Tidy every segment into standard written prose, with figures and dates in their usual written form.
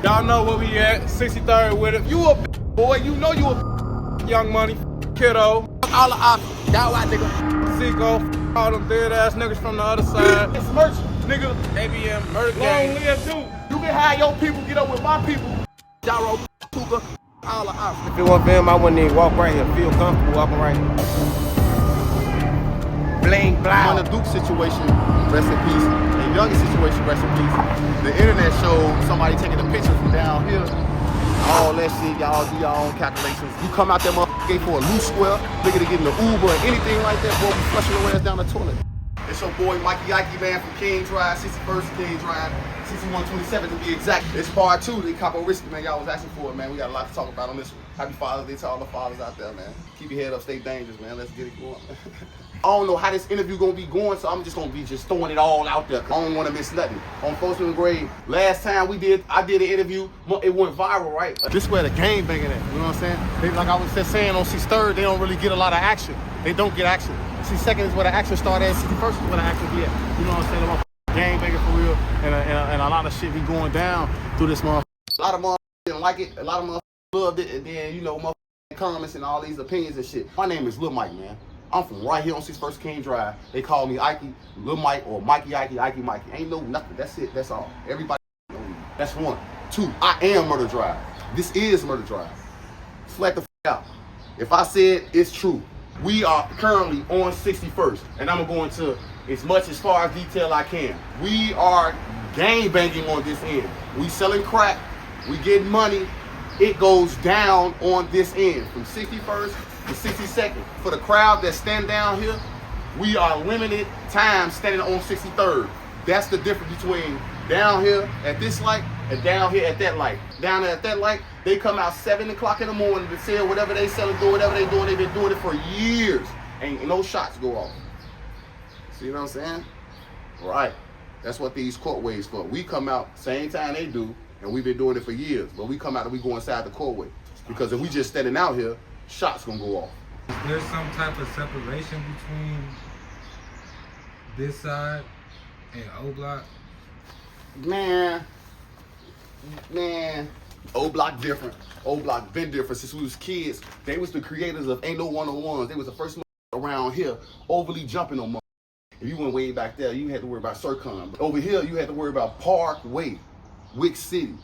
Y'all know where we at, 63rd with it. You a boy, you know you a young money, kiddo. All the options. Y'all white nigga. Zico, all them dead ass niggas from the other side. It's merch, nigga. ABM, murder Long gang. live too. You can have your people get up with my people. Gyro, Tuka, all the options. If it wasn't for him, I wouldn't even walk right here. Feel comfortable walking right here. Bling, blah. On the Duke situation, rest in peace. The Youngest situation, rest in peace. The internet showed somebody taking a picture from down here. All that shit, y'all do y'all own calculations. You come out there motherfucker for a loose square, nigga to get in the Uber or anything like that, boy, we flushing your ass down the toilet. It's your boy Mikey Ike, man, from King Drive, 61st King Drive, 6127 to be exact. It's part 2, the Capo Risky, man. Y'all was asking for it, man. We got a lot to talk about on this one. Happy Father's Day to all the fathers out there, man. Keep your head up, stay dangerous, man. Let's get it going. I don't know how this interview gonna be going, so I'm just gonna be just throwing it all out there. I don't wanna miss nothing. On Postman Grade, last time I did an interview, it went viral, right? This is where the game banging at, you know what I'm saying? They, like I was just saying on C3rd, they don't really get a lot of action. They don't get action. C2nd is where the action started at, 61st is where the action be at. You know what I'm saying? The game banging for real, and a lot of shit be going down through this motherfucker. A lot of motherfuckers didn't like it, a lot of motherfuckers loved it, and then, you know, motherfuckers comments and all these opinions and shit. My name is Lil Mike, man. I'm from right here on 61st King Drive. They call me Ike, Lil Mike, or Mikey Ike, Ike Mikey. Ain't no nothing. That's it. That's all. Everybody know me. That's 1. 2, I am MurderDrive. This is MurderDrive. Flat the f out. If I said it's true, we are currently on 61st, and I'm going to go into as far as detail I can. We are gang banging on this end. We selling crack. We getting money. It goes down on this end from 61st to 62nd. For the crowd that stand down here, we are limited time standing on 63rd. That's the difference between down here at this light and down here at that light. Down there at that light, they come out 7 o'clock in the morning to sell whatever they selling, do whatever they doing. They've been doing it for years. Ain't no shots go off. See what I'm saying? Right. That's what these courtways for. We come out same time they do, and we've been doing it for years. But we come out and we go inside the courtway. Because if we just standing out here, shots gonna go off. Is there some type of separation between this side and OBlock? Man, OBlock different. OBlock been different since we was kids. They was the creators of Ain't No 101s. They was the first around here overly jumping on. If you went way back there, you had to worry about Circon. But over here, you had to worry about Parkway, Wick City.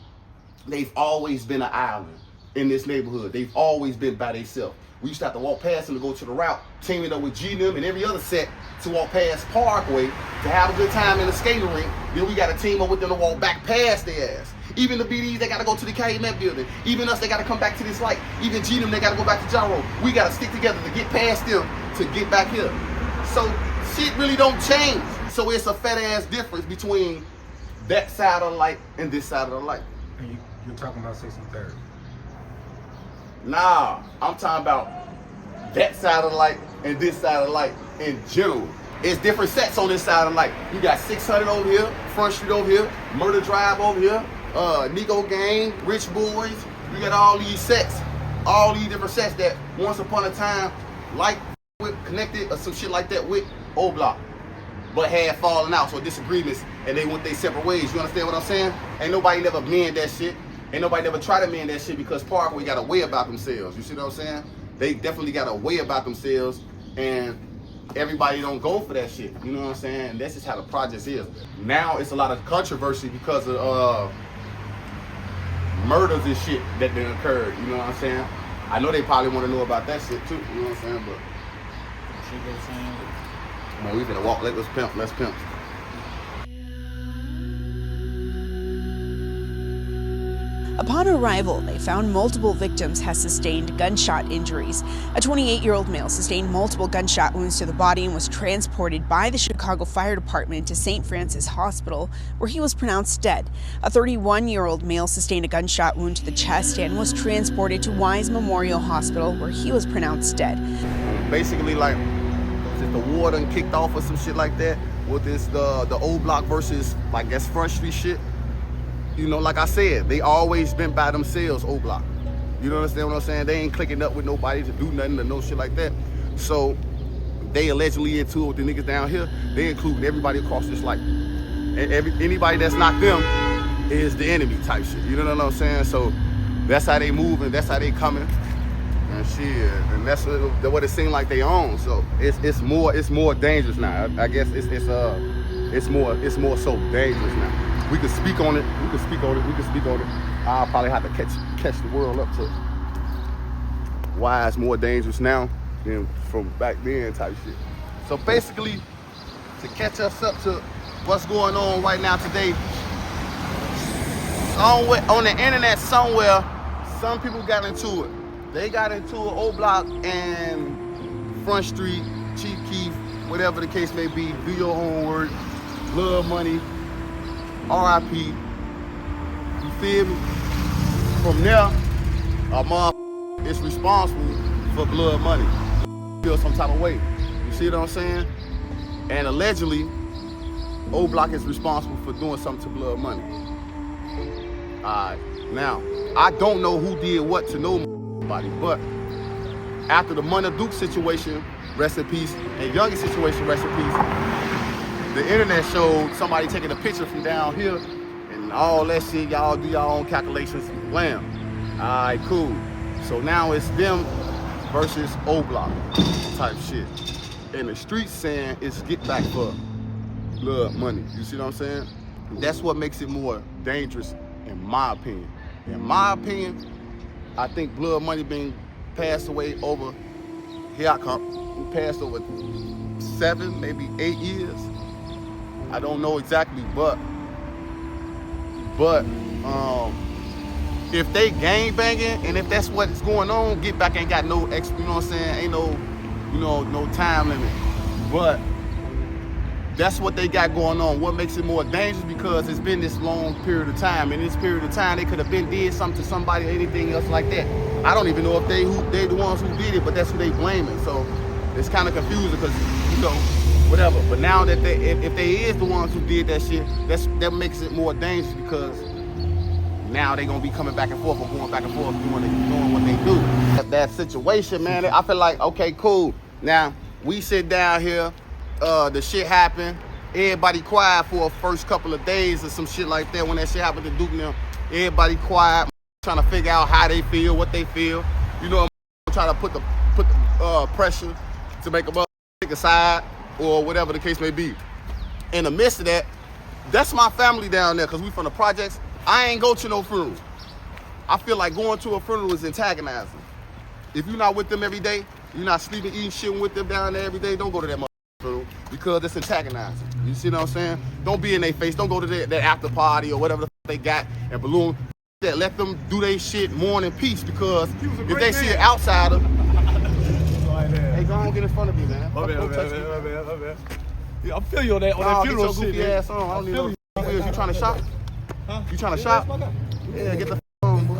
They've always been an island in this neighborhood. They've always been by themselves. We used to have to walk past them to go to the route, teaming up with G-Nim and every other set to walk past Parkway to have a good time in the skating rink. Then we got to team up with them to walk back past their ass. Even the BDs, they got to go to the Calumet building. Even us, they got to come back to this light. Even G-Nim, they got to go back to Gyro. We got to stick together to get past them to get back here. So shit really don't change. So it's a fat ass difference between that side of the light and this side of the light. And you're talking about 63rd. Nah, I'm talking about that side of the light and this side of the light in general. It's different sets on this side of the light. You got 600 over here, Front Street over here, MurderDrive over here, Nico Gang, Rich Boys. We got all these sets, all these different sets that once upon a time, like with connected or some shit like that with OBlock, but had fallen out, so disagreements, and they went their separate ways. You understand what I'm saying? Ain't nobody never mend that shit. Ain't nobody never try to mend that shit because Parkway got a way about themselves. You see what I'm saying? They definitely got a way about themselves, and everybody don't go for that shit. You know what I'm saying? That's just how the project is. Now it's a lot of controversy because of murders and shit that done occurred. You know what I'm saying? I know they probably want to know about that shit too. You know what I'm saying? But man, we finna walk. Let's pimp. Let's pimp. Upon arrival, they found multiple victims had sustained gunshot injuries. A 28-year-old male sustained multiple gunshot wounds to the body and was transported by the Chicago Fire Department to St. Francis Hospital, where he was pronounced dead. A 31-year-old male sustained a gunshot wound to the chest and was transported to Wise Memorial Hospital, where he was pronounced dead. Basically, like, since the war done kicked off or some shit like that, with this the OBlock versus, like, that's Front Street shit. You know, like I said, they always been by themselves, OBlock. You understand what I'm saying? They ain't clicking up with nobody to do nothing or no shit like that. So they allegedly into it with the niggas down here. They include everybody across this light. Anybody that's not them, is the enemy type shit. You know what I'm saying? So that's how they moving, that's how they coming. And shit, and that's what it seemed like they own. So it's more dangerous now. I guess it's more so dangerous now. We could speak on it. I'll probably have to catch the world up to why it's more dangerous now than from back then type shit. So basically, to catch us up to what's going on right now today, somewhere on the internet somewhere, some people got into it. They got into it, OBlock and FrontStreet, Chief Keef, whatever the case may be. Do your homework, Blood Money, RIP. You feel me? From there, a motherfucker is responsible for Blood Money. Feel some type of way. You see what I'm saying? And allegedly, OBlock is responsible for doing something to Blood Money. Alright, now, I don't know who did what to nobody, but after the Munna Duke situation, rest in peace, and Youngin situation, rest in peace, the internet showed somebody taking a picture from down here and all that shit. Y'all do your own calculations. Blam. Alright, cool. So now it's them versus OBlock type shit. And the streets saying it's get back for Blood Money. You see what I'm saying? That's what makes it more dangerous in my opinion. In my opinion, I think Blood Money being passed away over, here I come, passed over 7, maybe 8 years. I don't know exactly, but if they gang banging and if that's what's going on, Get Back ain't got no you know what I'm saying, ain't no, no time limit. But that's what they got going on. What makes it more dangerous because it's been this long period of time. In this period of time, they could have been did something to somebody or anything else like that. I don't even know if they the ones who did it, but that's who they blaming. So it's kind of confusing because, whatever. But now that if they is the ones who did that shit, that makes it more dangerous because now they gonna be coming back and forth or going back and forth doing what they do. That situation, man, I feel like, okay, cool. Now, we sit down here, the shit happened, everybody quiet for a first couple of days or some shit like that. When that shit happened to Duke now, everybody quiet, trying to figure out how they feel, what they feel. Trying to put the pressure to make them take a side or whatever the case may be. In the midst of that, that's my family down there because we from the projects. I ain't go to no funeral. I feel like going to a funeral is antagonizing. If you're not with them every day, you're not sleeping, eating shit with them down there every day, don't go to that funeral because it's antagonizing. You see what I'm saying? Don't be in their face. Don't go to that after party or whatever the they got and balloon. That let them do their shit, mourn in peace because if they see an outsider, hey, go on, get in front of me, man. My bad. Yeah, I feel you on that funeral shit. Goofy ass on. I don't need no wheels. You trying to shop? Huh? You trying to shop? Yeah, get the on. You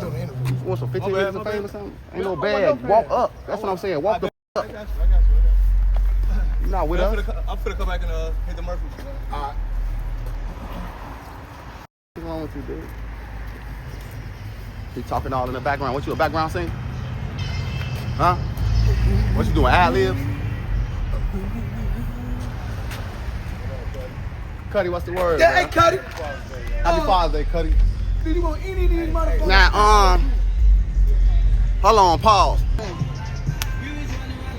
want some 15 minutes of fame or something? Ain't no bag. Walk up. That's what I'm saying. Walk the up. You not with us? I'm finna come back and hit the Murphy. All right. What's wrong with you, dude? He talking all in the background. What you a background singer? Huh? What you doing? Ad-libs? Cuddy, what's the word? Yeah, hey, Cuddy. Happy Father's Day, Cuddy. Dude, you want any of these motherfuckers? Now, hold on, pause.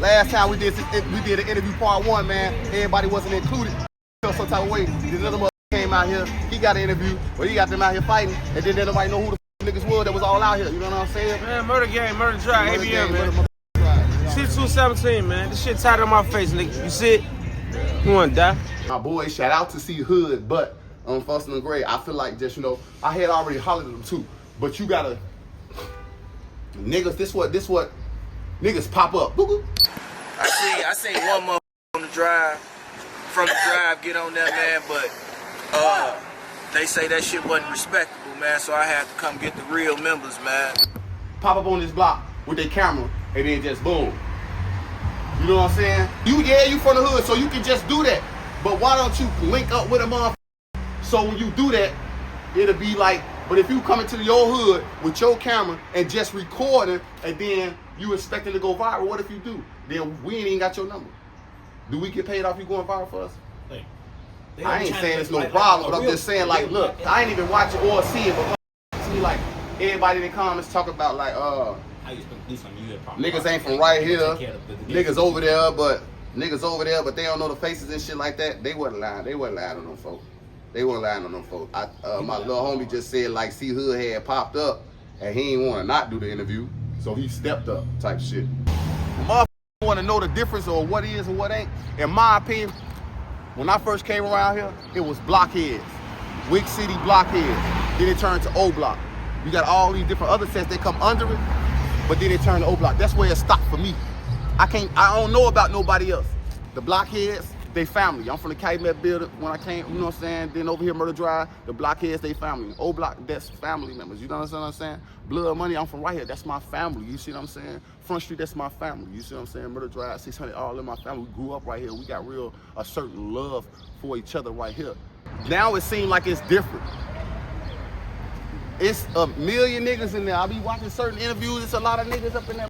Last time we did an interview part 1, man. Everybody wasn't included. Feel some type of way. This other mother came out here. He got an interview, but he got them out here fighting, and then nobody know who the niggas was that was all out here. You know what I'm saying? Man, Murder Gang, MurderDrive, ABM, man. Shit 217, man. This shit tied on my face, nigga. You see it? You wanna die? My boy, shout out to C Hood, but on Fustin' and Gray, I feel like just, I had already hollered at them too, but you gotta, niggas, this what niggas pop up. I seen one motherfucker on the drive, from the drive, get on there, man, but they say that shit wasn't respectable, man, so I had to come get the real members, man. Pop up on this block with their camera, and then just boom. You know what I'm saying? You from the hood, so you can just do that. But why don't you link up with a motherfucker? So when you do that, it'll be like, but if you come into your hood with your camera and just record it, and then you expect it to go viral, what if you do? Then we ain't even got your number. Do we get paid off you going viral for us? I ain't saying it's no problem, but I'm just saying, like, look, I ain't even watch it or see it, but see, like, everybody in the comments talk about, like, niggas ain't from right here, niggas over there, but they don't know the faces and shit like that. They wasn't lying. They wasn't lying on them folks. They weren't lying on them folks. My little homie just said, like, C Hood had popped up, and he ain't want to not do the interview, so he stepped up type shit. Motherfuckers want to know the difference or what is or what ain't. In my opinion, when I first came around here, it was blockheads. Wick City blockheads. Then it turned to OBlock. You got all these different other sets that come under it, but then it turned to OBlock. That's where it stopped for me. I don't know about nobody else. The blockheads, they family. I'm from the Calumet building when I came, you know what I'm saying? Then over here, MurderDrive, the blockheads, they family. OBlock, that's family members. You know what I'm saying? Blood Money, I'm from right here. That's my family. You see what I'm saying? FrontStreet, that's my family. You see what I'm saying? MurderDrive, 600, all in my family. We grew up right here. We got a certain love for each other right here. Now it seems like it's different. It's a million niggas in there. I be watching certain interviews. It's a lot of niggas up in there.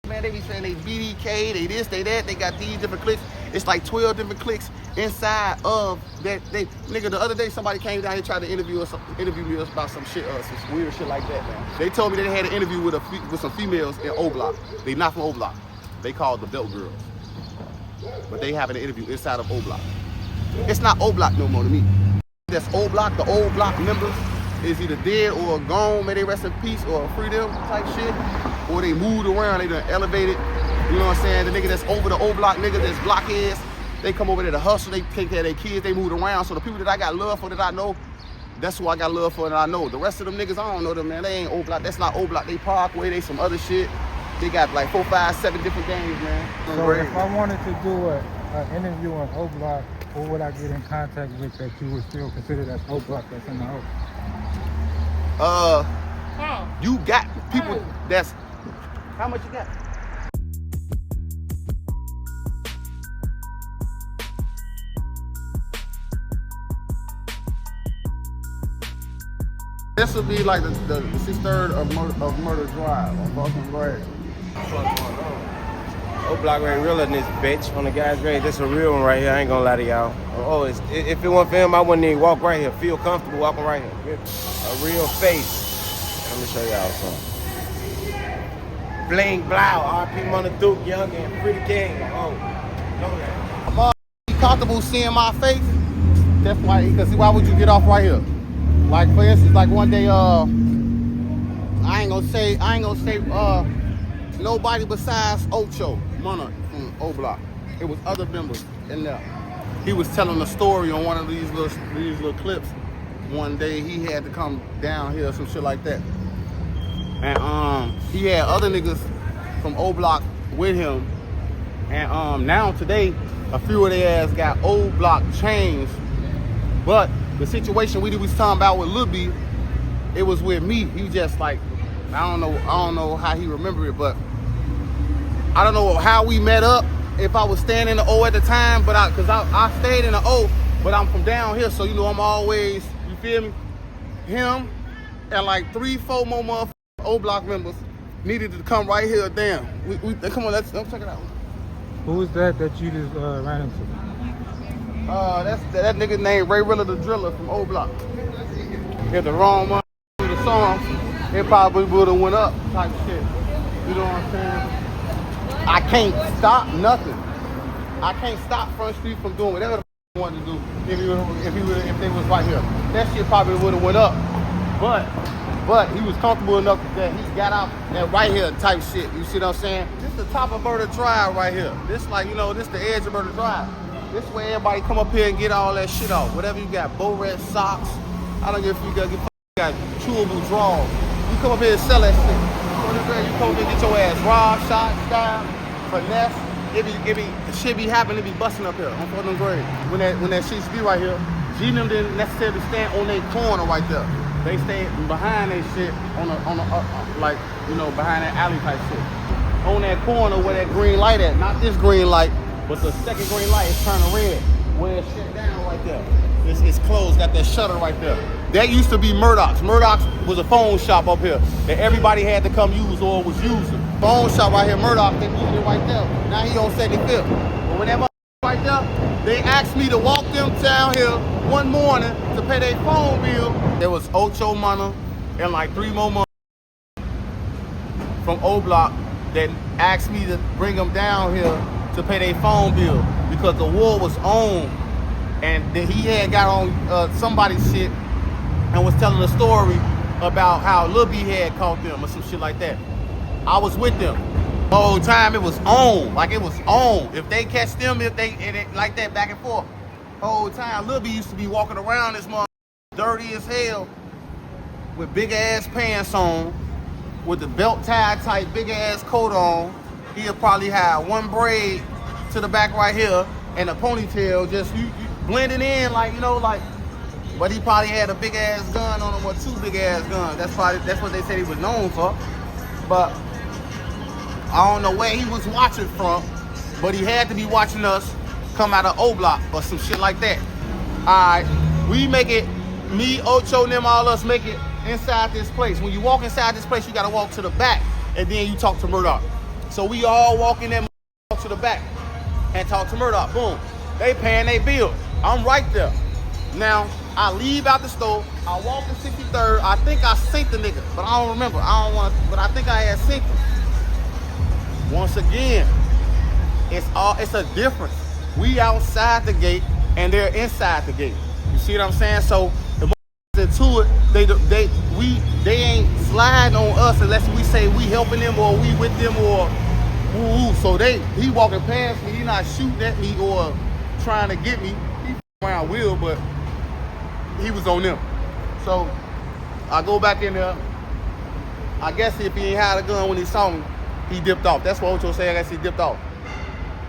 Man, they be saying they BDK, they this, they that. They got these different cliques. It's like 12 different cliques inside of that. Nigga, the other day somebody came down here tried to interview me about some shit, some weird shit like that, man. They told me that they had an interview with some females in OBlock. They not from OBlock. They called the Belt Girls. But they having an interview inside of OBlock. It's not OBlock no more to me. That's OBlock, the OBlock members is either dead or gone, may they rest in peace, or freedom type shit, or they moved around, they done elevated, you know what I'm saying? The nigga that's over the OBlock nigga that's blockheads, they come over there to hustle, they take care of their kids, they moved around. So the people that I got love for that I know, that's who I got love for that I know. The rest of them niggas, I don't know them, man. They ain't OBlock, that's not OBlock, they Parkway, they some other shit. They got like 4, 5, 7 different games, man. So if I wanted to do an interview on OBlock, who would I get in contact with that you would still consider that's OBlock that's in the house? You got people that's, how much you got? This would be like the 6/3 of MurderDrive on fucking grade. OBlock ain't real in this bitch. On the guy's grade, this a real one right here. I ain't gonna lie to y'all. If it wasn't for him, I wouldn't even walk right here. Feel comfortable walking right here. A real face. Let me show y'all something. Bling blow, RP Munna Duke, Young and Pretty King. Oh, know that. I'm comfortable seeing my face. That's why, because why would you get off right here? Like for instance, like one day, I ain't gonna say nobody besides Ocho, Munna from OBlock. It was other members in there. He was telling a story on one of these little clips. One day he had to come down here, some shit like that. And he had other niggas from OBlock with him. And now today, a few of their ass got OBlock chains. But the situation we was talking about with Lil B, it was with me. He just like, I don't know how he remember it, but I don't know how we met up. If I was staying in the O at the time, but cause I stayed in the O, but I'm from down here, so you know I'm always, you feel me? Him and like 3, 4 more motherfuckers OBlock members needed to come right here. Damn, come on, let's check it out. Who was that you just ran into? That's that nigga named Ray Rilla the Driller from OBlock. If the wrong one to the song, it probably would have went up type shit. You know what I'm saying? I can't stop nothing. I can't stop FrontStreet from doing whatever the f wanted to do if they was right here. That shit probably would have went up. But he was comfortable enough that he got out that right here type shit. You see what I'm saying? This the top of MurderDrive right here. This like, you know, this the edge of MurderDrive. This way everybody come up here and get all that shit off. Whatever you got, bow red socks. I don't give a fuck if you got chewable drawers. You come up here and sell that shit. You come up here and get your ass robbed, shot, stabbed, finesse. The shit be happening, it be busting up here on fucking grade. When that shit be right here, G them didn't necessarily stand on their corner right there. They stayed behind that shit on like, you know, behind that alley type shit. On that corner where that green light at, not this green light, but the second green light is turning red. Where it's shut down right there. It's closed, got that shutter right there. That used to be Murdoch's. Murdoch's was a phone shop up here that everybody had to come use or was using. Phone shop right here, Murdoch, they moved it right there. Now he on 75th. But when that right there. They asked me to walk them down here one morning to pay their phone bill. There was Ocho, Munna, and like 3 more months from OBlock that asked me to bring them down here to pay their phone bill because the war was on, and he had got on somebody's shit and was telling a story about how Lil B had caught them or some shit like that. I was with them the whole time. It was on, like it was on. If they catch them, if they like that back and forth, the whole time. Lil B used to be walking around this mother dirty as hell with big ass pants on, with the belt tied tight, big ass coat on. He'll probably have one braid to the back right here and a ponytail just blending in, like, you know, like. But he probably had a big ass gun on him or 2 big ass guns. That's what they said he was known for. But I don't know where he was watching from, but he had to be watching us come out of OBlock or some shit like that. All right, we make it, me, Ocho, and them, all us make it inside this place. When you walk inside this place, you gotta walk to the back, and then you talk to Murdoch. So we all walk in there, walk to the back, and talk to Murdoch. Boom, they paying their bills. I'm right there. Now, I leave out the store, I walk to 63rd, I think I synced the nigga, but I don't remember, but I think I had synced him. Once again, it's a difference. We outside the gate, and they're inside the gate. You see what I'm saying? So, the into it, they ain't sliding on us unless we say we helping them or we with them or woo. So he walking past me, he not shooting at me or trying to get me. He around Will, but he was on them. So I go back in there. I guess if he ain't had a gun when he saw me, he dipped off. That's what Ocho said. I guess he dipped off.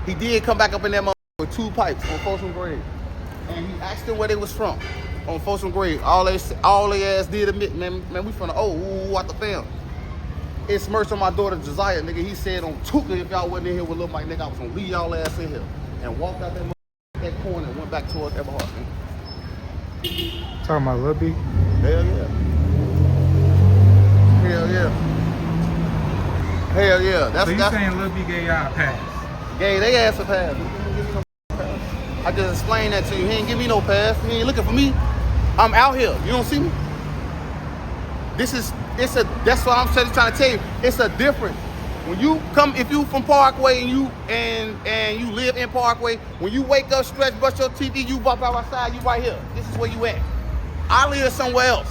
He did come back up in that motherfucker with 2 pipes on Folsom Grade. And he asked them where they was from on Folsom Grade. All they ass did admit, man, we from the what the fam. It smirched on my daughter Josiah, nigga. He said on Tuka, if y'all wasn't in here with Lil Mike, nigga, I was gonna leave y'all ass in here. And walked out that corner and went back towards Everhart. Talking about Lil B? Hell yeah. Hell yeah. Hell yeah. So you saying Lil B gave y'all a pass? Gave they ass a pass. I just explained that to you. He ain't give me no pass. He ain't looking for me. I'm out here. You don't see me? That's what I'm trying to tell you. It's a difference. When you come, if you from Parkway and you live in Parkway, when you wake up, stretch, brush your teeth, you bump out outside, you right here. This is where you at. I live somewhere else.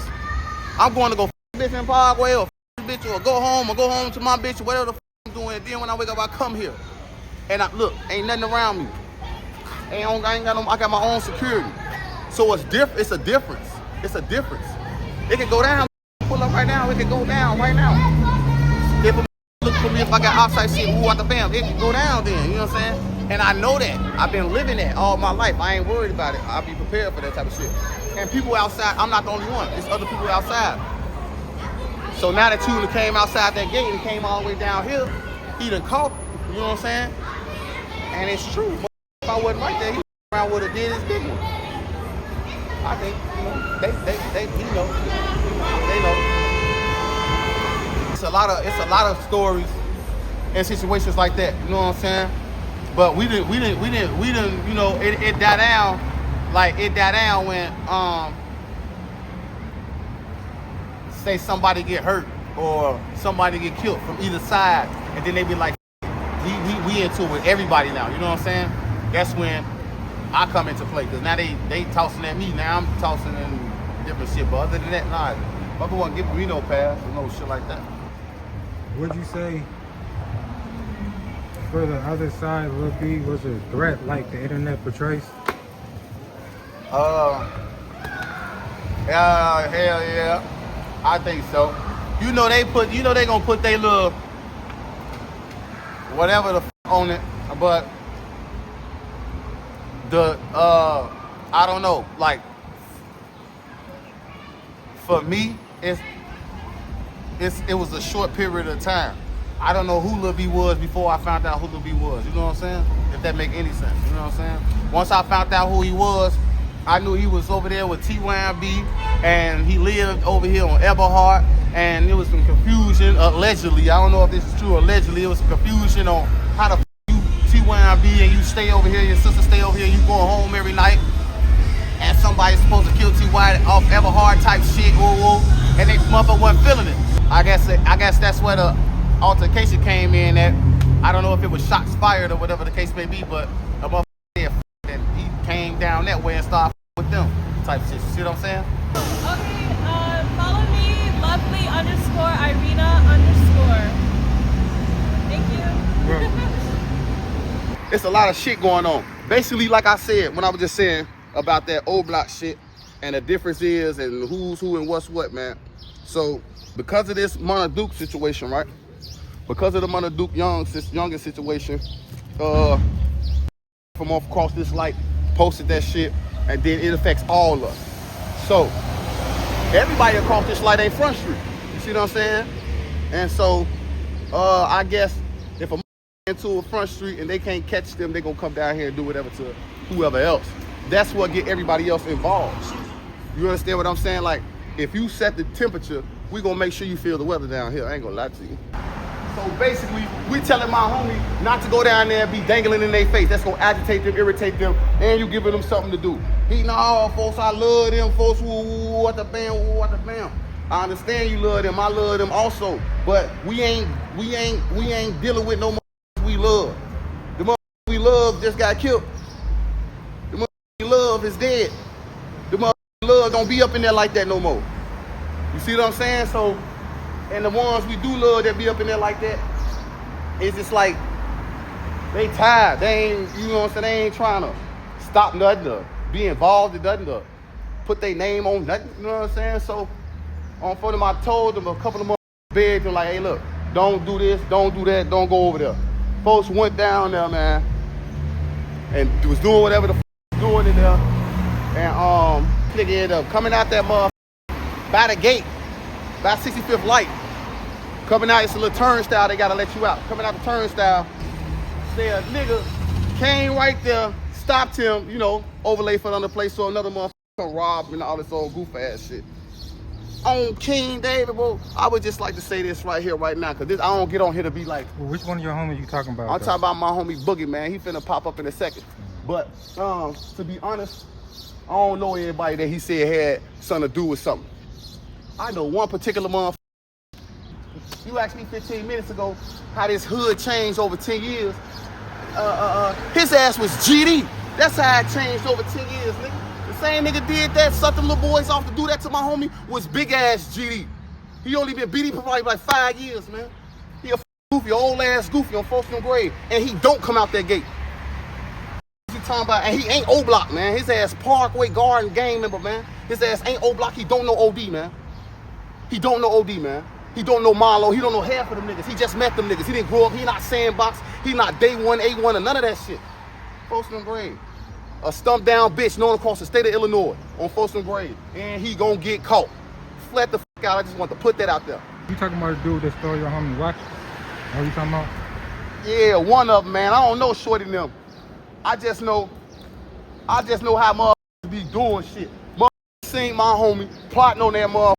I'm going to go bitch in Parkway or bitch or go home to my bitch or whatever the I'm doing. And then when I wake up, I come here. And look, ain't nothing around me. I got my own security. So it's different. It's a difference. It's a difference. It can go down. Pull up right now. It can go down right now. If look for me, if I got outside shit, who out the fam, it can go down then. You know what I'm saying? And I know that. I've been living that all my life. I ain't worried about it. I'll be prepared for that type of shit. And people outside, I'm not the only one. It's other people outside. So now that you came outside that gate and came all the way down here, he done caught. You know what I'm saying? And it's true. If I wasn't right there, he around would have did his big one. I think, you know, they know. It's a lot of stories and situations like that. You know what I'm saying? But we didn't, you know, it died down. Like it died down when say somebody get hurt or somebody get killed from either side, and then they be like, we into it with everybody now. You know what I'm saying? That's when I come into play, because now they tossing at me. Now I'm tossing in different shit. But other than that, nah, mother wasn't giving me no pass or no shit like that. Would you say for the other side, Lil B was a threat like the internet portrays? Hell yeah, I think so. You know they gonna put their little whatever the on it, but I don't know, like for me, it was a short period of time. I don't know who Lil B was before I found out who Lil B was. You know what I'm saying? If that make any sense. You know what I'm saying? Once I found out who he was, I knew he was over there with TYB, and he lived over here on Everhart, and there was some confusion, allegedly. I don't know if this is true, allegedly. It was some confusion on how the you T-Y-B and you stay over here, your sister stay over here, you go home every night, and somebody's supposed to kill T.Y. off Everhard type shit, and they motherfucker wasn't feeling it. I guess that's where the altercation came in at. I don't know if it was shots fired or whatever the case may be, but a motherfucker said that he came down that way and started with them type shit. You see what I'm saying? Okay, follow me, lovely_Irina_. Thank you. It's a lot of shit going on. Basically, like I said, when I was just saying about that OBlock shit, and the difference is, and who's who and what's what, man. So, because of this Munna Duke situation, right? Because of the Munna Duke youngest situation, from off across this light, posted that shit, and then it affects all of us. So, everybody across this light ain't Front Street. You see what I'm saying? And so, I guess if a into a Front Street and they can't catch them, they gonna come down here and do whatever to whoever else. That's what get everybody else involved. You understand what I'm saying? Like, if you set the temperature, we gonna make sure you feel the weather down here. I ain't gonna lie to you. So basically, we telling my homie not to go down there and be dangling in their face. That's gonna agitate them, irritate them, and you giving them something to do. No, folks, I love them, folks, what the bam. I understand you love them, I love them also, but we ain't dealing with no motherfuckers we love. The motherfuckers we love just got killed. The motherfuckers we love is dead. The motherfuckers we love don't be up in there like that no more. You see what I'm saying? So, and the ones we do love that be up in there like that, it's just like, they tired. They ain't, you know what I'm saying? They ain't trying to stop nothing or be involved in nothing or put their name on nothing, you know what I'm saying? So, on for them, I told them, a couple of them begged them like, hey look, don't do this, don't do that, don't go over there. Folks went down there, man, and was doing whatever the was doing in there. And nigga ended up coming out that motherfucker by the gate, by 65th light. Coming out, it's a little turnstile, they gotta let you out. Coming out the turnstile, say a nigga came right there, stopped him, you know, overlay for another place so another motherfucker come rob and all this old goof ass shit. On King David, bro, I would just like to say this right here, right now, because I don't get on here to be like... Well, which one of your homies you talking about? I'm talking about my homie Boogie, man. He finna pop up in a second. But, to be honest, I don't know anybody that he said had something to do with something. I know one particular motherfucker. You asked me 15 minutes ago how this hood changed over 10 years. His ass was GD. That's how it changed over 10 years, nigga. The same nigga did that, sucked them little boys off to do that to my homie, was big ass GD. He only been BD for probably like 5 years, man. He a goofy, old ass goofy on Folsom Grade, and he don't come out that gate. What you talking about? And he ain't OBlock, man. His ass Parkway Garden gang member, man. His ass ain't OBlock. He don't know OD, man. He don't know OD, man. He don't know Marlo. He don't know half of them niggas. He just met them niggas. He didn't grow up. He not Sandbox. He not Day 1, A1, or none of that shit. Folsom Grade. A stumped down bitch known across the state of Illinois on Folsom Grade. And he gonna get caught. Flat the fuck out. I just want to put that out there. You talking about the dude that stole your homie watch? What you talking about? Yeah, one of them, man. I don't know Shorty and them. I just know how motherfuckers be doing shit. Motherfuckers seen my homie plotting on that motherfucker,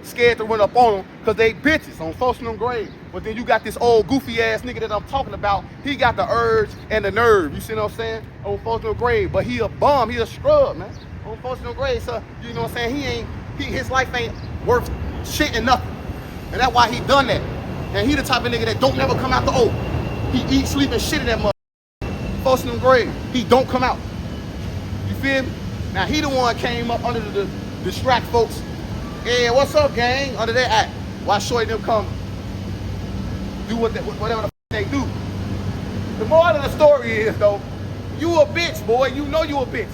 scared to run up on them because they bitches on Folsom Grade. But then you got this old goofy ass nigga that I'm talking about. He got the urge and the nerve, you see what I'm saying? On Folsom Grade. But he a bum, he a scrub, man. On Folsom Grade, so you know what I'm saying? His life ain't worth shit and nothing. And that's why he done that. And he the type of nigga that don't never come out the O. He eat, sleep, and shit in that motherfucker. Folsom Grade, he don't come out. You feel me? Now he the one came up under the distract folks. Yeah, what's up, gang? Under that act. Why Shorty them come do whatever the they do. The moral of the story is, though, you a bitch, boy. You know you a bitch.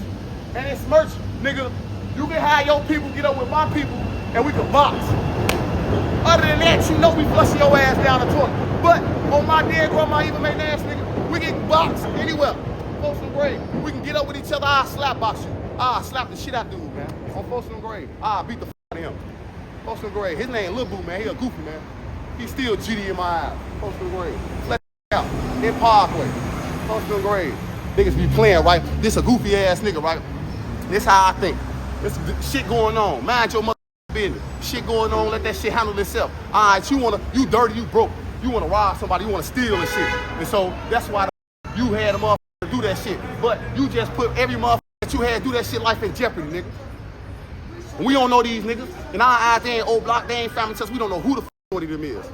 And it's merch, nigga. You can have your people get up with my people, and we can box. Other than that, you know we flushing your ass down the toilet. But on my dead grandma, even made ass nigga, we get boxed anywhere. Folsom Grade. We can get up with each other. I'll slap box you. I'll slap the shit out dude, man. On Folsom Grade. I'll beat the f out of him. Folsom Grade. His name Lil Boo, man. He a goofy, man. He still GD in my eyes. Folsom Grade. Let out. In Parkway. Folsom Grade. Niggas be playing, right? This a goofy ass nigga, right? This how I think. This shit going on. Mind your mother business. Shit going on. Let that shit handle itself. All right, you dirty, you broke. You wanna rob somebody, you wanna steal and shit. And so that's why you had a motherfucker to do that shit. But you just put every motherfucker that you had do that shit life in jeopardy, nigga. We don't know these niggas. In our eyes, they ain't OBlock, they ain't family test. We don't know who the fuck one of them is.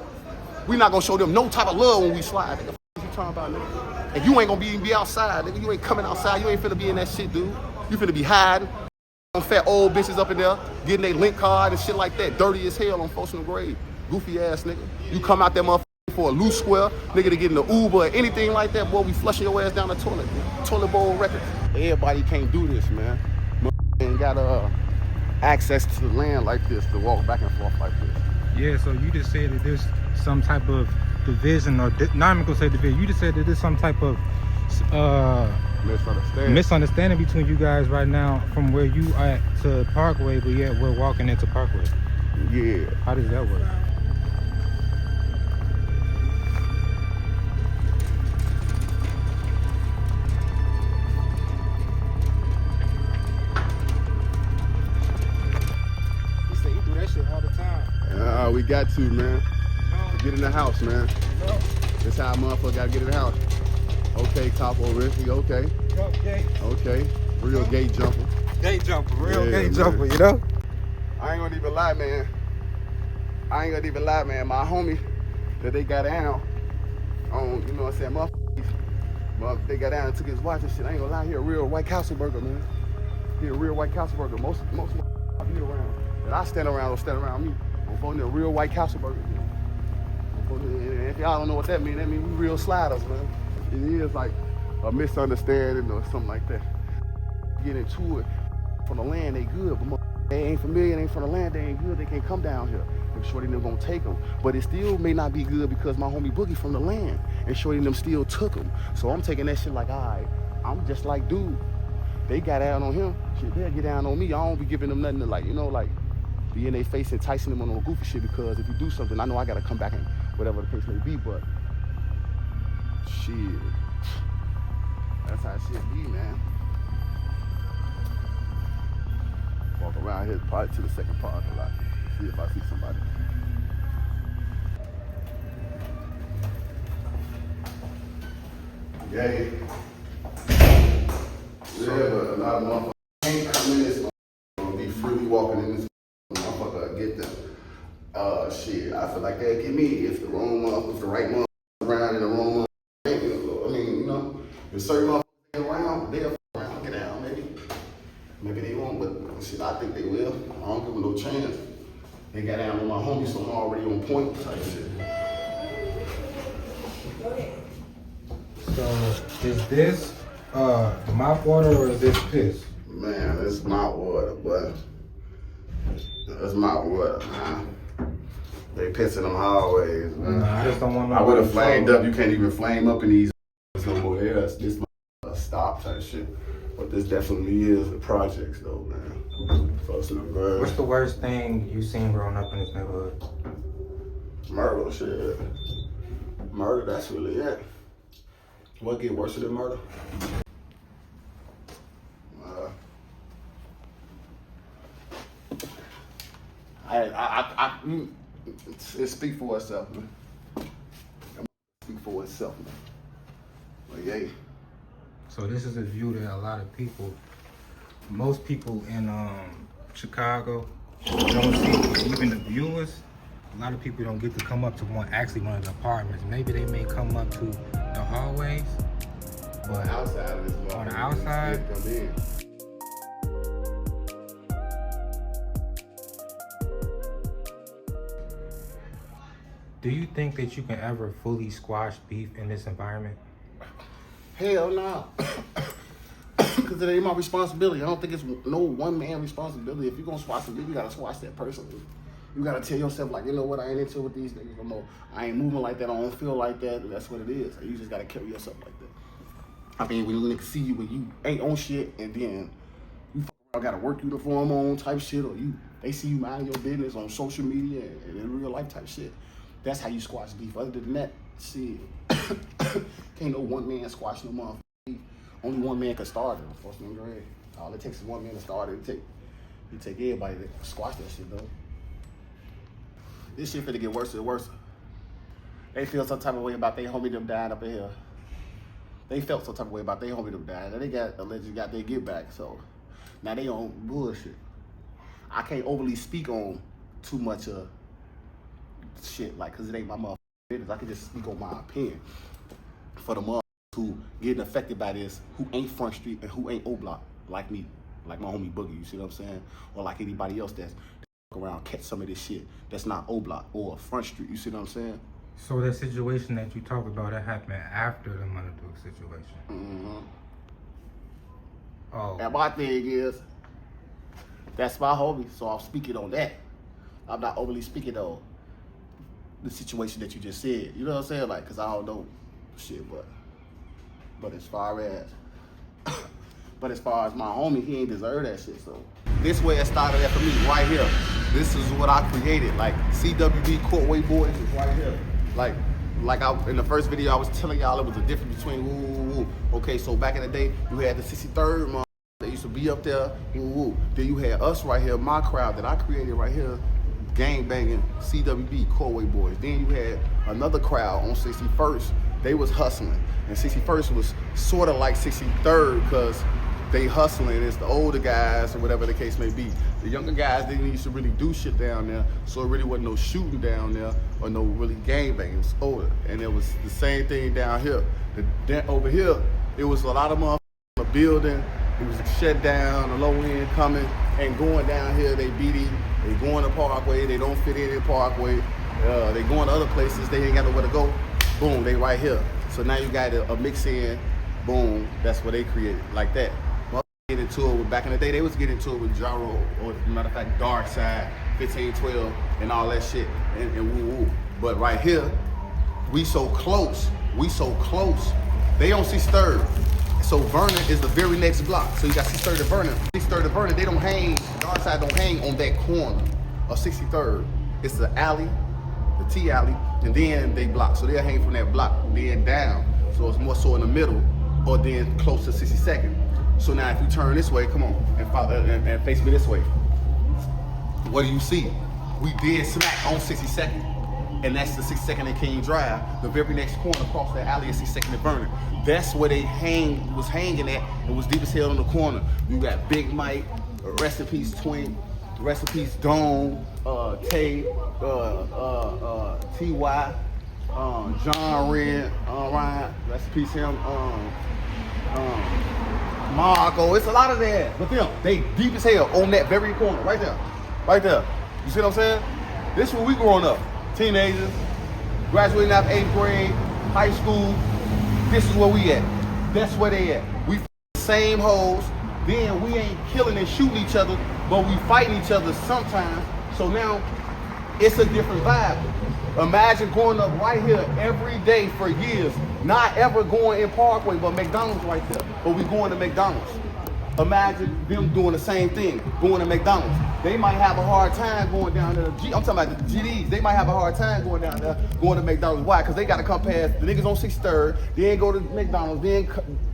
We not gonna show them no type of love when we slide. Nigga, what you talking about, nigga? And you ain't gonna be outside, nigga. You ain't coming outside. You ain't finna be in that shit, dude. You finna be hiding. Fat old bitches up in there getting their link card and shit like that. Dirty as hell on folks in the grave. Goofy ass nigga. You come out there motherfucker for a loose square, nigga to get in the Uber or anything like that, boy, we flushing your ass down the toilet. Man. Toilet bowl records. Everybody can't do this, man. Ain't got access to the land like this to walk back and forth like this. Yeah, so you just said that there's some type of division, or not even gonna say division. You just said that there's some type of misunderstanding between you guys right now from where you at to Parkway, but yet we're walking into Parkway. Yeah. How does that work? He said he do that shit all the time. We got to, man. Get in the house, man. That's how a motherfucker gotta get in the house. Okay, Capo Ricky, okay. Okay. Real gate jumper. Gate jumper, real gate man. jumper, you know? I ain't gonna even lie, man. My homie that they got down on, you know what I'm saying, motherfuckers, they got down and took his watch and shit. I ain't gonna lie, he a real White Castle burger, man. He a real White Castle burger. Most I beat around. That I stand around or stand around me. I'm voting a real White Castle burger. And if y'all don't know what that means we real sliders, man. It is like a misunderstanding or something like that. Get into it from the land, they good, but they ain't familiar, they ain't from the land, they ain't good, they can't come down here. And Shorty them gonna take them. But it still may not be good because my homie Boogie from the land, and Shorty them still took them. So I'm taking that shit like, all right, I'm just like, dude, they got down on him, shit, they'll get down on me. I don't be giving them nothing to like, you know, like, be in their face enticing them on no goofy shit, because if you do something, I know I gotta come back and whatever the case may be, but shit, that's how shit be, man. Walk around here probably to the second parking lot, see if I see somebody. Yeah, but a lot of motherfuckers can't come in this motherfucker, be freely walking in this motherfucker, get them. Shit, I feel like they'll get me if the wrong motherfucker, the right motherfucker around in the wrong motherfucker. I mean, you know, if certain motherfuckers ain't around, they'll around, get down, maybe. Maybe they won't, but shit, I think they will. I don't give them no chance. They got down on my homies, so I'm already on point type shit. So, is this mop water or is this piss? Man, it's mop water, but it's mop water, man. They piss in them hallways, man. I just don't want no. I would have flamed up. You can't even flame up in these no more. This stop type shit. But this definitely is the projects, though, man. Folks in the grave. What's the worst thing you seen growing up in this neighborhood? Murder, shit. Murder, that's really it. What get worse than murder? It speak for itself, man. Speak for itself, man. But yeah. So this is a view that a lot of people, most people in Chicago don't see. Even the viewers, a lot of people don't get to come up to one of the apartments. Maybe they may come up to the hallways, but outside of this on the outside. Do you think that you can ever fully squash beef in this environment? Hell no. Because it ain't my responsibility. I don't think it's no one man responsibility. If you're gonna squash some beef, you gotta squash that person. You gotta tell yourself, like, you know what, I ain't into with these niggas no more. I ain't moving like that, I don't feel like that, and that's what it is. You just gotta carry yourself like that. I mean, when niggas see you when you ain't on shit, and then you got a work uniform on type shit, or they see you minding your business on social media and in real life type shit. That's how you squash beef. Other than that, shit, can't no one man squash no motherfucking beef. Only one man can start it, unfortunately. All it takes is one man to start it. You take everybody to squash that shit, though. This shit finna get worse and worse. They feel some type of way about they homie them dying up in here. They felt some type of way about their homie that died. Now they allegedly got their get back, so now they on bullshit. I can't overly speak on too much of shit, like, cause it ain't my motherfucking business. I can just speak on my opinion for the motherfuckers who getting affected by this, who ain't Front Street and who ain't OBlock, like me, like my homie Boogie, you see what I'm saying? Or like anybody else that's around catch some of this shit that's not OBlock or Front Street, you see what I'm saying? So that situation that you talked about, that happened after the MurderDrive situation? Mm-hmm. Oh. And my thing is, that's my homie, so I'm speaking on that. I'm not overly speaking on the situation that you just said. You know what I'm saying? Like, cause I don't know shit, but as far as my homie, he ain't deserve that shit. So this way it started at for me, right here. This is what I created. Like CWB Courtway Boys is right here. Like in the first video I was telling y'all it was a difference between woo. Okay, so back in the day you had the 63rd month that used to be up there, woo. Then you had us right here, my crowd that I created right here, gang banging CWB Courtway Boys. Then you had another crowd on 61st. They was hustling, and 61st was sort of like 63rd because they hustling. It's the older guys or whatever the case may be. The younger guys didn't used to really do shit down there, so it really wasn't no shooting down there or no really gang banging. It was older, and it was the same thing down here. Over here, it was a lot of motherfuckers in the building. It was shut down, the low end coming and going down here. They BD, they going to Parkway. They don't fit in Parkway. They going to other places. They ain't got nowhere to go. Boom, they right here. So now you got a mix in. Boom, that's what they created like that. Get into it with, back in the day, they was getting into it with Jaro, or matter of fact, Dark Side, 1512, and all that shit, and woo. But right here, we so close. They on 63rd. So Vernon is the very next block. So you got 63rd to Vernon. 63rd to Vernon, they don't hang, Dark Side don't hang on that corner of 63rd. It's the alley, the T alley, and then they block. So they'll hang from that block, then down. So it's more so in the middle, or then close to 62nd. So now if you turn this way, come on, and face me this way. What do you see? We dead smack on 62nd. And that's the 62nd and King Drive. The very next corner across that alley is 62nd and Vernon. That's where they was hanging at. It was deep as hell in the corner. You got Big Mike, rest in peace Twink, rest in peace Dome, Tay, T.Y., John Red, Ryan, rest in peace him, Marco, it's a lot of that. But them, they deep as hell on that very corner, right there. Right there. You see what I'm saying? This is where we growing up. Teenagers, graduating out of 8th grade, high school. This is where we at. That's where they at. We the same hoes. Then we ain't killing and shooting each other, but we fighting each other sometimes. So now it's a different vibe. Imagine going up right here every day for years, not ever going in Parkway, but McDonald's right there. But we going to McDonald's. Imagine them doing the same thing, going to McDonald's. They might have a hard time going down there. I'm talking about the GDs. They might have a hard time going down there, going to McDonald's. Why? Because they got to come past the niggas on 63rd, then go to McDonald's, then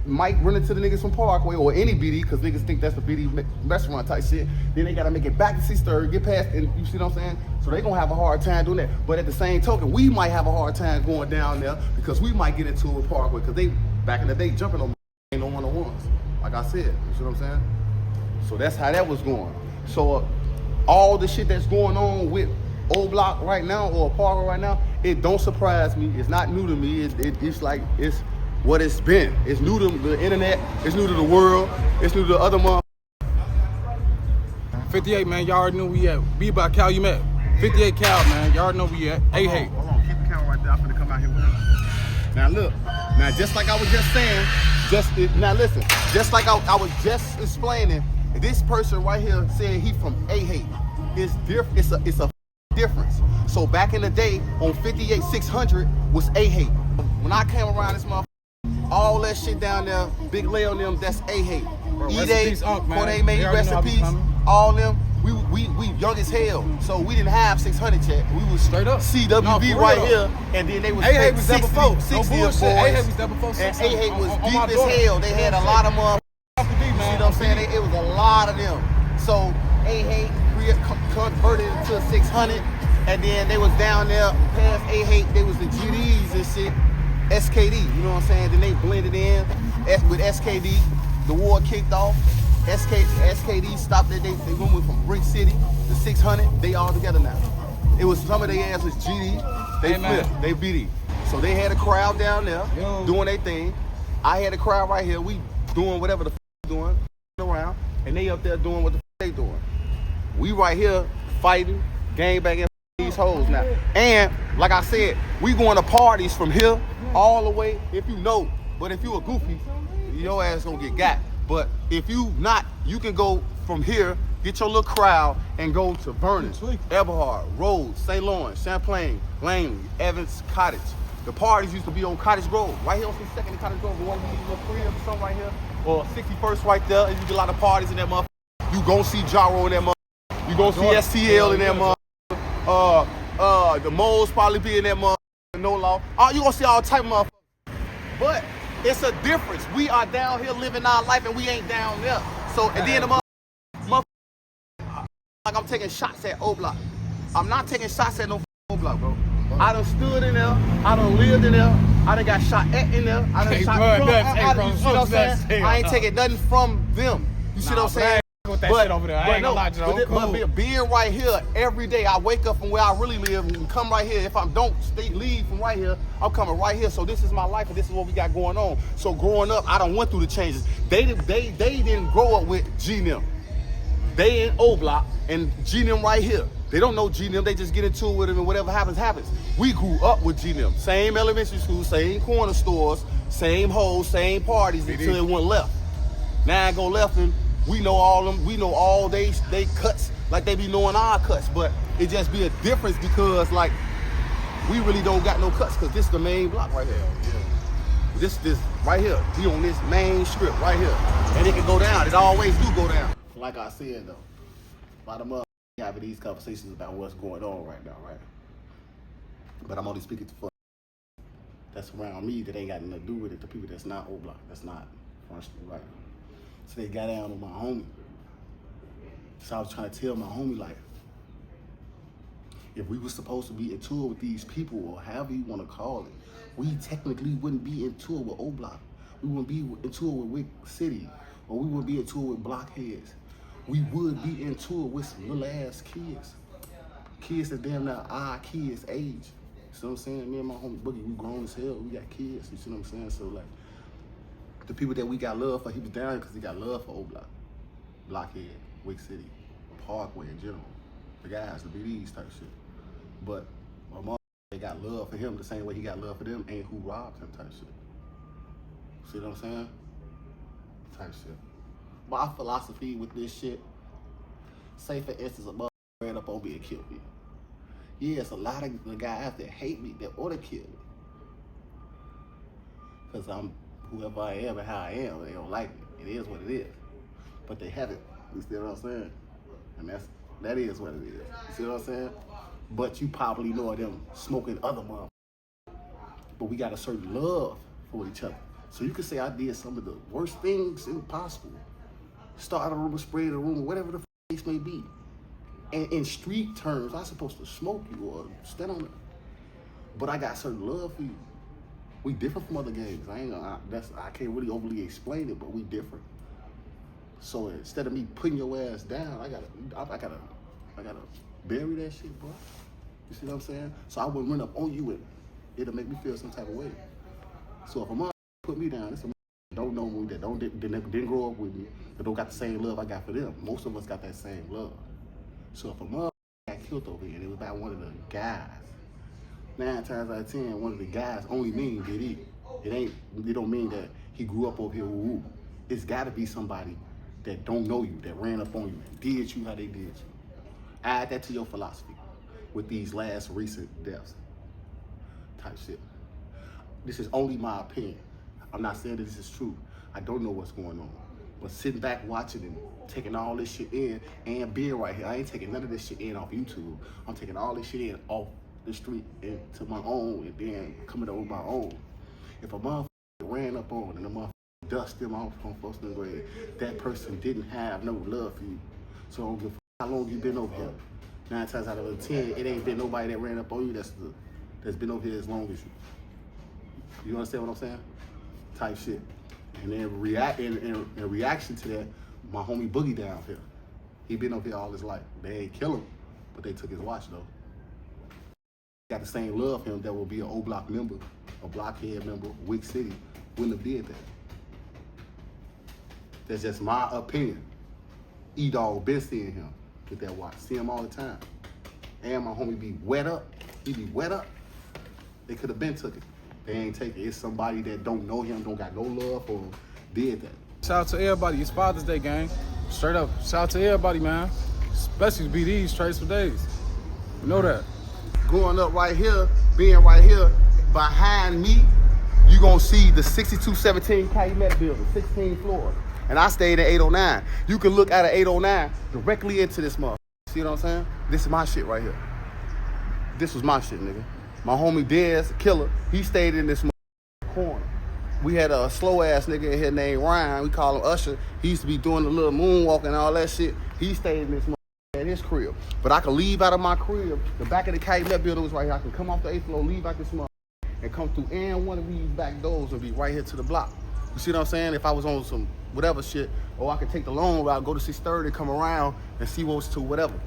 might run into the niggas from Parkway or any BD, because niggas think that's the BD restaurant type shit. Then they got to make it back to 63rd, get past, and you see what I'm saying? So they going to have a hard time doing that. But at the same token, we might have a hard time going down there because we might get into it with Parkway, because they, back in the day, jumping on ain't no one-on-ones. Like I said, you see what I'm saying? So that's how that was going. So all the shit that's going on with OBlock right now or Parkway right now, it don't surprise me. It's not new to me. It's like, it's what it's been. It's new to the internet. It's new to the world. It's new to the other motherfuckers. 58, man, y'all already know we at. Be about Calumet. 58 Cal, man. Y'all already know we at. Hey, hey. Hold on, keep the camera right there. I'm finna come out here with him. Now look, now just like I was just saying, now listen, just like I was just explaining, this person right here said he from A-Hate. It's different. It's a difference. So back in the day, on 58 600 was A-Hate. When I came around this motherfucker, all that shit down there, Big Lay on them, that's A-Hate. E-Day, Corday made rest in peace. All them, we young as hell. So we didn't have 600 yet. We was straight up CWB right here, and then they was A-Hate was there before. 60 no bullshit. boys. A-Hate was there before. And A-Hate was deep as hell. They had a lot of motherfuckers. You see what I'm saying? It was a lot of them. So A-Hate converted to 600, and then they was down there past A-Hate. They was the GDs and shit. SKD, you know what I'm saying? Then they blended in with SKD. The war kicked off. SKD stopped that. They went from Brick City to 600. They all together now. It was some of their ass was GD. They flipped. They BD. So they had a crowd down there doing their thing. I had a crowd right here. We doing whatever the doing around, and they up there doing what the they doing. We right here fighting, gangbanging these hoes now. And like I said, we going to parties from here all the way. If you know, but if you a goofy, your ass gonna get got. But if you not, you can go from here, get your little crowd, and go to Vernon, Eberhard, Rhodes, St. Lawrence, Champlain, Langley, Evans, Cottage. The parties used to be on Cottage Grove, right here on 62nd and Cottage Grove. One of these little cribs or something right here, or 61st right there. And you get a lot of parties in that motherfucker. You gon' see Jaro in that motherfucker. You gon' see STL in that motherfucker. The moles probably be in that motherfucker. No law. You gonna see all type of motherfuckers. But it's a difference. We are down here living our life and we ain't down there. So and then the motherfucker, like I'm taking shots at OBlock. I'm not taking shots at no OBlock, bro. I done stood in there. I done lived in there. I done got shot at in there. I done shot from. You see what I'm saying? I ain't taking nothing from them. You see what I'm saying? With that shit over there. I ain't gonna lie, Joe. But being right here every day, I wake up from where I really live and come right here. If I don't leave from right here, I'm coming right here. So this is my life and this is what we got going on. So growing up, I done went through the changes. They didn't grow up with G-Nim. They in OBlock and G-Nim right here. They don't know G-Nim, they just get into it with him and whatever happens, happens. We grew up with G-Nim. Same elementary school, same corner stores, same hoes, same parties until it went left. Now I go left and we know all them, we know all they cuts like they be knowing our cuts, but it just be a difference because like we really don't got no cuts because this is the main block right here. Yeah. This right here, we on this main strip right here. And it can go down, it always do go down. Like I said though, by the mother having these conversations about what's going on right now, right? But I'm only speaking to that's around me that ain't got nothing to do with it, the people that's not OBlock, that's not FrontStreet, right? So they got down on my homie. So I was trying to tell my homie, like, if we were supposed to be in tour with these people, or however you want to call it, we technically wouldn't be in tour with OBlock. We wouldn't be in tour with Wick City, or we wouldn't be in tour with Blockheads. We would be in tour with some little ass kids. Kids that damn near our kids' age. You see what I'm saying? Me and my homie Boogie, we grown as hell. We got kids, you see what I'm saying? So like, the people that we got love for, he was down because he got love for OBlock, Blockhead, Wick City, Parkway in general. The guys, the BDs type shit. But my mom, they got love for him the same way he got love for them and who robbed him type shit. See what I'm saying? Type shit. My philosophy with this shit, say for instance, a mother ran up on me and killed me. Yeah, it's a lot of the guys that hate me that ought to kill me. Because I'm whoever I am and how I am, they don't like me. It is what it is. But they haven't. You see what I'm saying? And that is what it is. You see what I'm saying? But you probably know them smoking other motherfuckers. But we got a certain love for each other. So you can say I did some of the worst things impossible. Start a rumor, spread a rumor, whatever the case may be. And in street terms, I'm supposed to smoke you or stand on it. But I got certain love for you. We different from other gangs. I can't really overly explain it, but we different. So instead of me putting your ass down, I gotta bury that shit, bro. You see what I'm saying? So I wouldn't run up on you and it'll make me feel some type of way. So if a mother put me down, it's a mother that don't know me, that didn't grow up with me, that don't got the same love I got for them. Most of us got that same love. So if a mother got killed over here and it was by one of the guys, 9 times out of 10, one of the guys only mean did he. It don't mean that he grew up over here. Woo. It's got to be somebody that don't know you, that ran up on you and did you how they did you. Add that to your philosophy with these last recent deaths type shit. This is only my opinion. I'm not saying that this is true. I don't know what's going on. But sitting back watching and taking all this shit in and being right here, I ain't taking none of this shit in off YouTube. I'm taking all this shit in off the street into my own and then coming over my own. If a motherfucker ran up on and a motherfucker dust them off on folks in the grave, that person didn't have no love for you. So I don't give a fuck how long you been over here. 9 times out of 10, it ain't been nobody that ran up on you that's been over here as long as you. You understand what I'm saying? Type shit. And then in reaction to that, my homie Boogie down here. He been up here all his life. They ain't kill him, but they took his watch though. Got the same love for him that will be an OBlock member, a blockhead member, Wick City, wouldn't have did that. That's just my opinion. E-Dog been seeing him with that watch. See him all the time. And my homie be wet up. He be wet up. They could have been took it. They ain't take it. It's somebody that don't know him, don't got no love for him, did that. Shout out to everybody. It's Father's Day, gang. Straight up. Shout out to everybody, man. Especially BDs, Trace for days. You know that. Going up right here, being right here, behind me, you gonna see the 6217 Calumet building, 16 floors. And I stayed at 809. You can look out of 809 directly into this motherfucker. See what I'm saying? This is my shit right here. This was my shit, nigga. My homie Dez, killer, he stayed in this corner. We had a slow ass nigga in here named Ryan. We call him Usher. He used to be doing the little moonwalk and all that shit. He stayed in this at his crib. But I could leave out of my crib. The back of the Calumet building was right here. I can come off the 8th floor, leave out this and come through and one of these back doors and be right here to the block. You see what I'm saying? If I was on some whatever shit, or I could take the long route, go to 630, come around and see what's to whatever.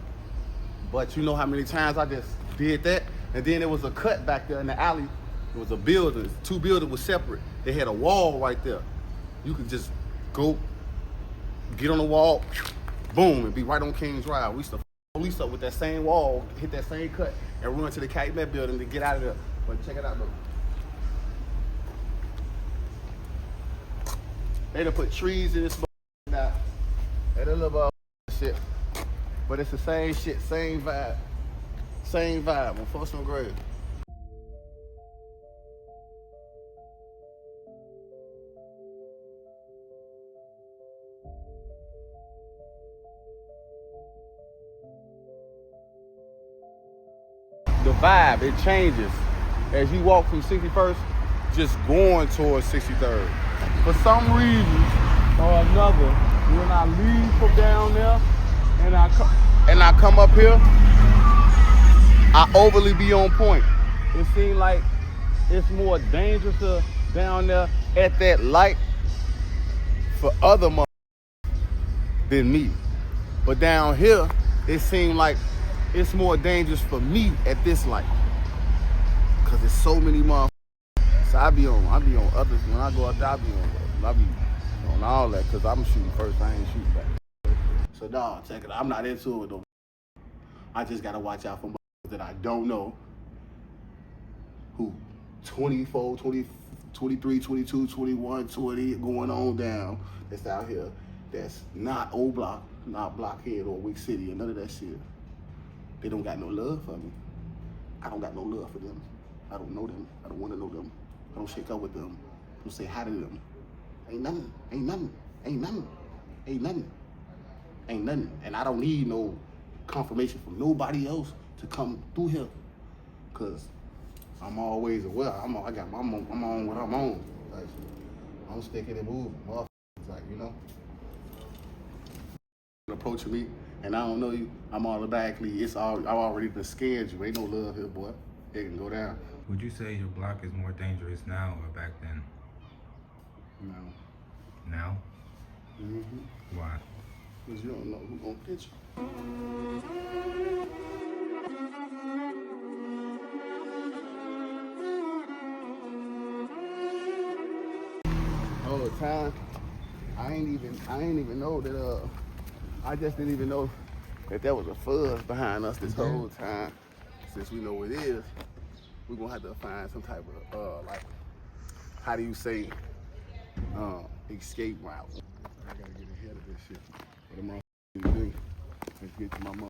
But you know how many times I just did that? And then there was a cut back there in the alley. It was a building. 2 buildings were separate. They had a wall right there. You could just go, get on the wall, boom, and be right on King's Drive. We used to police up with that same wall, hit that same cut, and run to the Calumet building to get out of there. But check it out, though. They done put trees in this now. They done love shit. But it's the same shit, same vibe. Same vibe on Folsom Grave. The vibe, it changes as you walk from 61st, just going towards 63rd. For some reason or another, when I leave from down there and I come up here, I overly be on point. It seems like it's more dangerous down there at that light for other motherfuckers than me. But down here, it seems like it's more dangerous for me at this light. Cause there's so many motherfuckers. So I be on others. When I go out there, I be on all that, cause I'm shooting first, I ain't shooting back. So dawg, check it out. I'm not into it though. I just gotta watch out for motherfuckers that I don't know. Who 24, 20, 23, 22, 21, 20, going on down. That's out here. That's not OBlock, not Blockhead or Wick City or none of that shit. They don't got no love for me. I don't got no love for them. I don't know them. I don't want to know them. I don't shake up with them. I don't say hi to them. Ain't nothing. Ain't nothing. Ain't nothing. Ain't nothing. Ain't nothing. And I don't need no confirmation from nobody else to come through here. Cause I'm always aware. I'm on what I'm on. Like, I'm sticking and moving. Motherfuckers, like, you know. Approaching me and I don't know you, I'm automatically, I've already been scared you. Ain't no love here, boy. It can go down. Would you say your block is more dangerous now or back then? No. Now? Mm-hmm. Why? Because you don't know who's gonna get you. All the time, I ain't even know that I just didn't even know that there was a fuzz behind us this whole time. Since we know what it is, we're gonna have to find some type of like, how do you say, escape route. I gotta get ahead of this shit. What am I do? Let's get to my mother.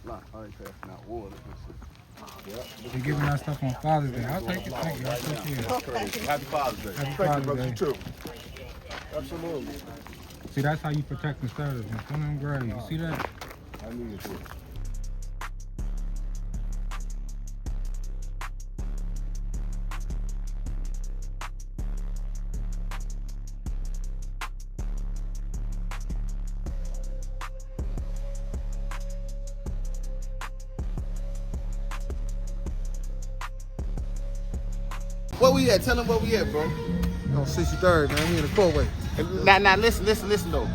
Block. I ain't passing out water and shit. Yep. You're giving us stuff on Father's Day. I'll take it. Thank you. I appreciate it. That's crazy. Happy Father's Day. Happy Father's Day. You too. Absolutely. See, that's how you protect the service. And some of them grave. You see that? I need it too. Where we at? Tell them where we at, bro. On 63rd, man. We in the courtway. Now, listen, though.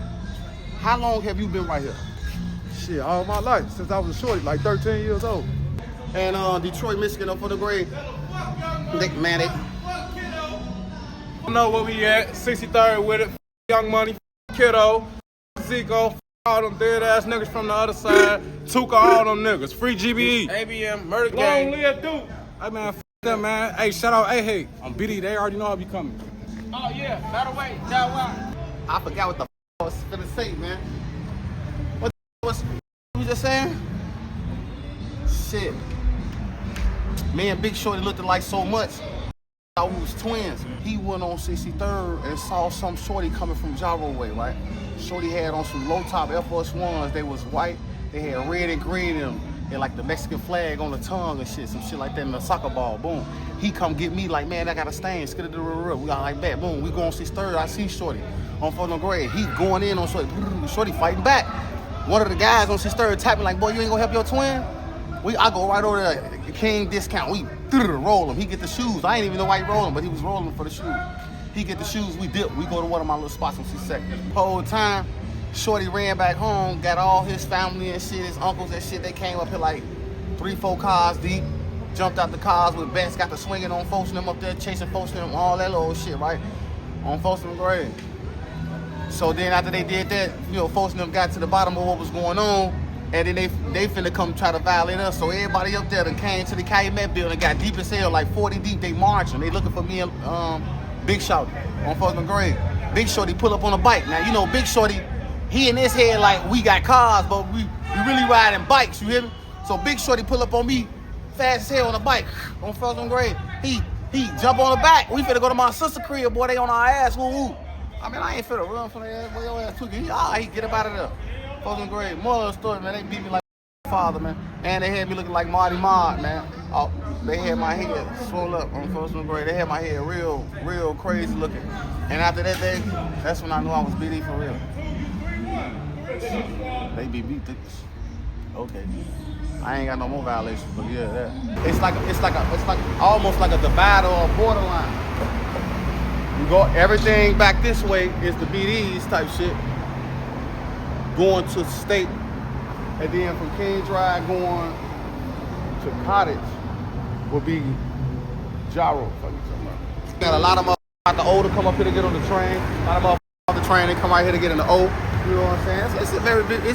How long have you been right here? Shit, all my life. Since I was a shorty, like 13 years old. And Detroit, Michigan, up for the grade. Man, they... I know where we at, 63rd with it, Young Money, Kiddo, Zico, all them dead ass niggas from the other side, Tuka, all them niggas, free GBE, ABM, murder gang. Long live Duke. Hey man, that man. Hey, shout out, hey, on BD, they already know I'll be coming. Oh yeah, by the way, that one. I forgot what the I was gonna say, man. What was you just saying? Shit. Me and Big Shorty looked alike so much. I was twins. He went on 63rd and saw some shorty coming from Jaro way, right? Shorty had on some low top Air Force Ones. They was white. They had red and green in them. They like the Mexican flag on the tongue and shit, some shit like that in the soccer ball. Boom. He come get me like, man, I got a stain. We got like that. Boom. We go on 63rd. I see Shorty on 4th grade. He going in on Shorty. Shorty fighting back. One of the guys on 63rd tapped me like, boy, you ain't gonna help your twin? I go right over there, King discount. We roll him. He get the shoes. I ain't even know why he rolling, but he was rolling for the shoes. He get the shoes. We dip. We go to one of my little spots on 62nd. Whole time, Shorty ran back home, got all his family and shit, his uncles and shit. They came up here like 3-4 cars deep. Jumped out the cars with bats, got the swinging on folks and them up there, chasing folks and them, all that little shit, right? On folks and them grade. So then after they did that, you know, folks and them got to the bottom of what was going on. And then they finna come try to violate us. So everybody up there that came to the Calumet building, got deep as hell, like 40 deep. They marching. They looking for me and Big Shorty on 4th grade. Big Shorty pull up on a bike. Now, you know, Big Shorty, he in his head like we got cars, but we really riding bikes, you hear me? So Big Shorty pull up on me fast as hell on a bike on 4th grade. He jump on the back. We finna go to my sister crib, boy, they on our ass, woo-woo. I mean, I ain't finna run from their ass, boy, your ass too. He get up out of there. 4th grade. Moral of the story, man, they beat me like father, man. And they had me looking like Marty Mark, man. Oh, they had my head swole up on 4th grade. They had my head real crazy looking. And after that day, that's when I knew I was BD for real. They beat me thick. Okay. I ain't got no more violations, but yeah, that. It's like almost like a divider or a borderline. You go everything back this way is the BDs type shit. Going to State, and then from King Drive going to Cottage will be Jaro. Got a lot of motherfuckers out the O to come up here to get on the train. A lot of motherfuckers off the train, they come out here to get in the O. You know what I'm saying? It's a very big, it's